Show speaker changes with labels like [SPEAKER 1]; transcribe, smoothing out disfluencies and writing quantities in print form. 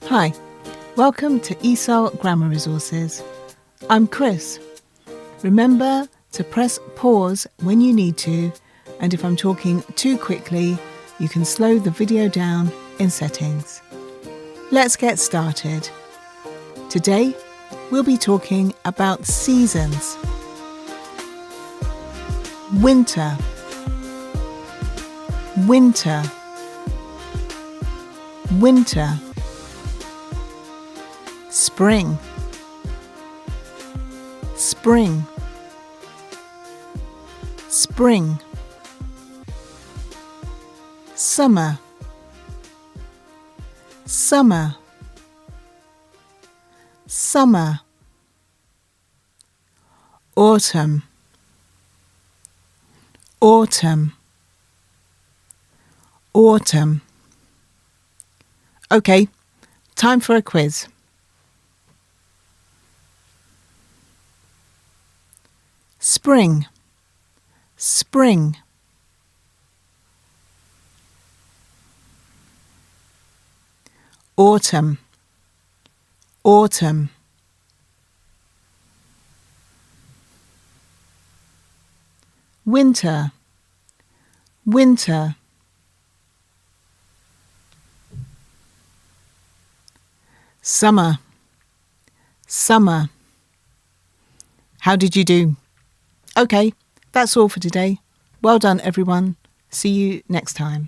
[SPEAKER 1] Hi, welcome to ESOL Grammar Resources. I'm Chris. Remember to press pause when you need to, and if I'm talking too quickly, you can slow the video down in settings. Let's get started. Today, we'll be talking about seasons. Winter, winter, winter. Spring, spring, spring. Summer, summer, summer. Autumn, autumn, autumn. Okay, time for a quiz. Spring, spring. Autumn, autumn. Winter, winter. Summer, summer. How did you do? Okay, that's all for today. Well done, everyone. See you next time.